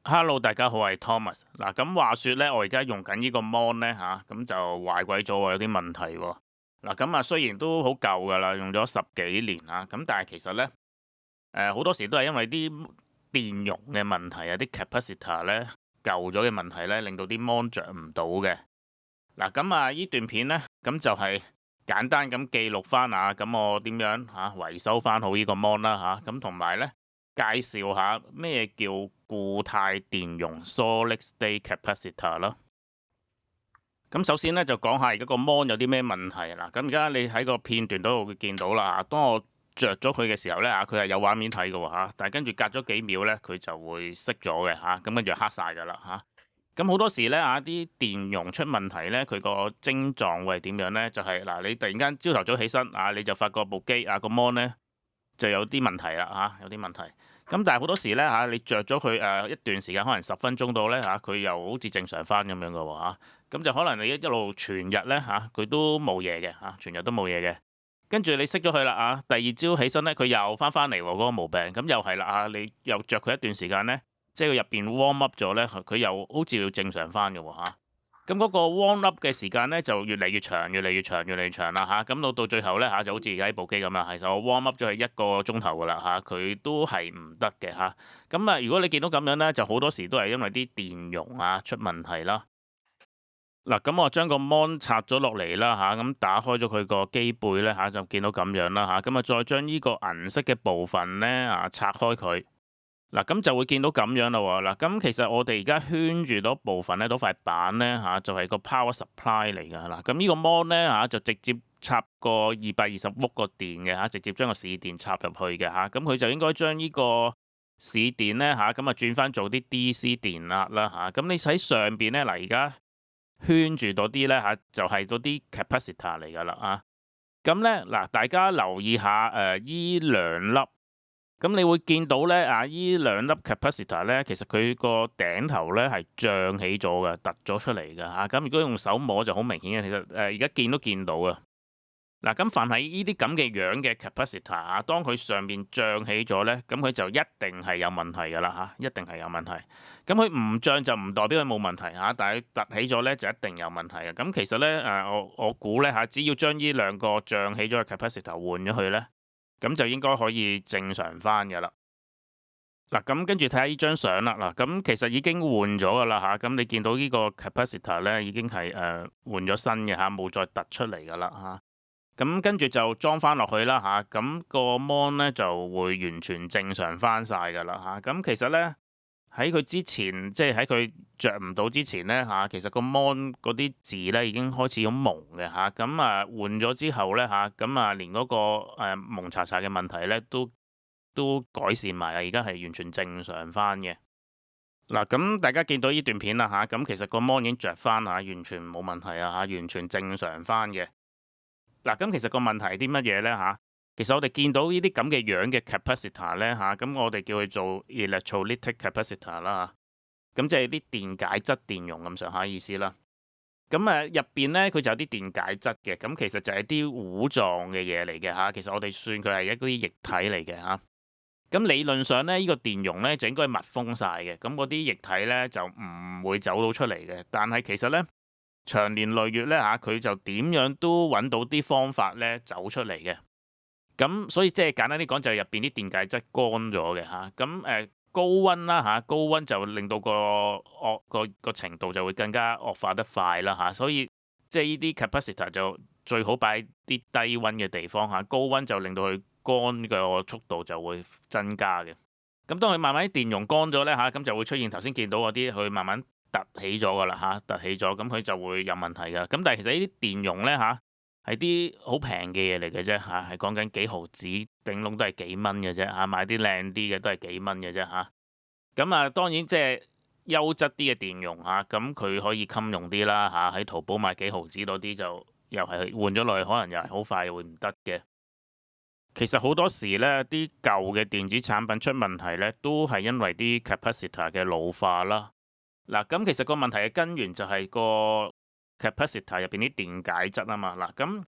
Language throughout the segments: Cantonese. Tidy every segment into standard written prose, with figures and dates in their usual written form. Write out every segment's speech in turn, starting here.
Hello，大家好，我係 Thomas。嗱，咁話說咧，我而家用緊呢個 mon 咧咁就壞鬼咗喎，有啲問題喎。嗱，咁啊雖然都好舊噶啦，用咗十幾年咁但係其實咧，好多時都係因為啲電容嘅問題啊，啲 capacitor 咧舊咗嘅問題咧，令到啲 mon 着唔到嘅。嗱，咁啊呢段片咧，咁就係簡單咁記錄翻咁我點樣維修翻好呢個 mon 啦咁同埋咧。介紹下咩叫固態電容 （solid state capacitor） 咯。咁首先咧就講下而家個 mon 有啲咩問題啦。咁而家你喺個片段度會見到啦。當我着咗佢嘅時候咧佢係有畫面睇嘅喎。但係跟住隔咗幾秒咧，佢就會熄咗嘅咁跟住黑晒㗎啦咁好多時咧啲電容出問題咧，佢個症狀會係點樣咧？就係你突然間朝頭早起身你就發覺部機個 mon 咧就有啲問題啦有啲問題。咁但係好多時咧你着咗佢一段時間，可能10分鐘到咧佢又好似正常翻咁樣嘅喎咁就可能你一路全日咧佢都冇嘢嘅全日都冇嘢嘅。跟住你熄咗佢啦第二朝起身咧，佢又翻嚟喎嗰個毛病。咁又係啦你又着佢一段時間咧，即係佢入邊 warm up 咗咧，佢又好似要正常翻嘅喎咁嗰個 warm up 嘅時間咧就越嚟越長，越嚟越長，越嚟越長啦咁到最後咧就好似而家呢部機咁啦，其實我 warm up 咗係1個鐘頭噶啦佢都係唔得嘅咁如果你見到咁樣咧，就好多時都係因為啲電容出問題啦。嗱，咁我將個 mon 拆咗落嚟啦咁打開咗佢個機背咧就見到咁樣啦咁再將呢個銀色嘅部分咧拆開佢。嗱，咁就會見到咁樣啦喎。嗱，咁其實我哋而家圈住嗰部分咧，嗰塊板咧就係個 power supply 嚟㗎啦。咁呢個 mon 咧就直接插個220V 個電嘅直接將個市電插入去嘅咁佢就應該將呢個市電咧咁轉翻做啲 DC 電壓啦咁你喺上邊咧而家圈住嗰啲咧就係嗰啲 capacitor 嚟㗎啦咁咧大家留意下依兩粒。咁你會見到咧依兩粒 capacitor 咧，其實佢個頂頭咧係脹起咗嘅，突咗出嚟嘅咁如果用手摸就好明顯嘅，其實而家見都見到啊。嗱，咁凡係呢啲咁嘅樣嘅 capacitor 當佢上面脹起咗咧，咁佢就一定係有問題㗎啦一定係有問題。咁佢唔脹就唔代表佢冇問題但係突起咗咧就一定有問題嘅。咁其實咧我估咧只要將呢兩個脹起咗嘅 capacitor 換咗佢咧，咁就應該可以正常翻嘅啦。嗱，咁跟住睇下呢張相啦。嗱，咁其實已經換咗嘅啦咁你見到呢個 capacitor 咧已經係換咗新嘅冇再突出嚟嘅啦咁跟住就裝翻落去啦咁個 mon 咧就會完全正常翻晒嘅啦咁其實咧喺佢之前，即係喺佢着唔到之前咧其實個 mon 嗰啲字咧已經開始咁蒙嘅咁換咗之後咧咁連嗰個蒙查查嘅問題咧都改善埋而家係完全正常翻嘅。嗱，咁大家見到呢段片啦咁其實個 mon 已經着翻完全冇問題完全正常翻嘅。嗱，咁其實個問題係啲乜嘢咧其實我哋見到呢啲咁嘅樣嘅 capacitor 咧咁我哋叫佢做 electrolytic capacitor 啦咁即係啲電解質電容咁上下意思啦。咁入邊咧佢就有啲電解質嘅，咁其實就係啲糊狀嘅嘢嚟嘅其實我哋算佢係一啲液體嚟嘅咁理論上咧，呢個電容咧就應該密封晒嘅，咁嗰啲液體咧就唔會走到出嚟嘅。但係其實咧長年累月咧佢就點樣都揾到啲方法咧走出嚟嘅。咁所以即係簡單啲講，就係入邊啲電解質乾咗嘅咁高溫啦高溫就令到個程度就會更加惡化得快啦所以即係呢啲 capacitor 就最好擺啲低溫嘅地方高溫就令到佢乾嘅速度就會增加嘅。咁當佢慢慢啲電容乾咗咧咁就會出現頭先見到嗰啲，佢慢慢突起咗噶啦突起咗，咁佢就會有問題噶。咁但係其實呢啲電容咧係啲好平嘅嘢嚟嘅啫係講緊幾毫子，頂籠都係幾蚊嘅啫買啲靚啲嘅都係幾蚊嘅啫咁當然即係優質啲嘅電容咁佢可以襟用啲啦喺淘寶買幾毫子嗰啲就又係換咗落去，可能又係好快會唔得嘅。其實好多時咧，啲舊嘅電子產品出問題咧，都係因為啲 capacitor 嘅老化啦。嗱，咁其實個問題嘅根源就係個 capacitor 入邊啲電解質啊嘛。嗱，咁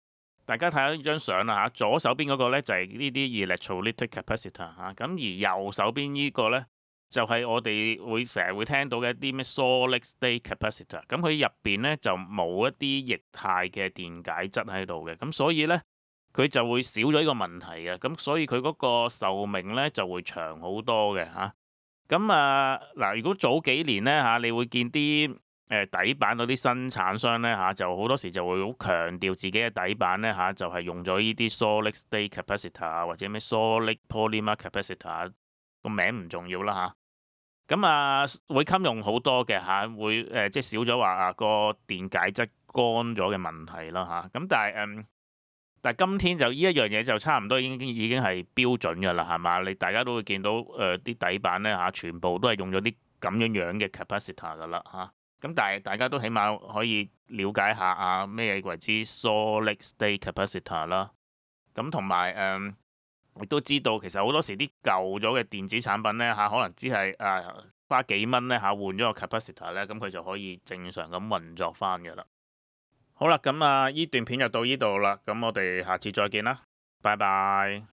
大家睇下呢張相啦左手邊嗰個咧就係呢啲 electrolytic capacitor咁而右手邊呢個咧就係我哋會成日會聽到嘅一啲咩 solid state capacitor，咁佢入邊呢就冇一啲液態嘅電解質喺度嘅，咁所以呢，佢就會少咗呢個問題嘅，咁所以佢嗰個壽命呢就會長好多嘅嚇。咁嗱，如果早幾年呢，你會見啲底板嗰啲生產商呢，就好多時就會好強調自己嘅底板呢，就係用咗呢啲 solid state capacitor 啊，或者咩 solid polymer capacitor，個名唔重要啦嚇。咁會襟用好多嘅嚇，會即係少咗話個電解質乾咗嘅問題啦嚇。咁但係今天就呢一樣嘢就差唔多已經係標準㗎啦，係嘛？你大家都會見到啲底板呢，全部都係用咗啲咁樣嘅 capacitor 㗎啦嚇。咁但係大家都起碼可以了解下咩為之 solid state capacitor 啦。咁同埋亦都知道其實好多時啲舊咗嘅電子產品呢，可能只係花幾蚊呢，換咗個 capacitor 呢，咁佢就可以正常咁運作翻㗎啦。好啦，咁呢段片就到呢度啦，咁我哋下次再見啦，拜拜。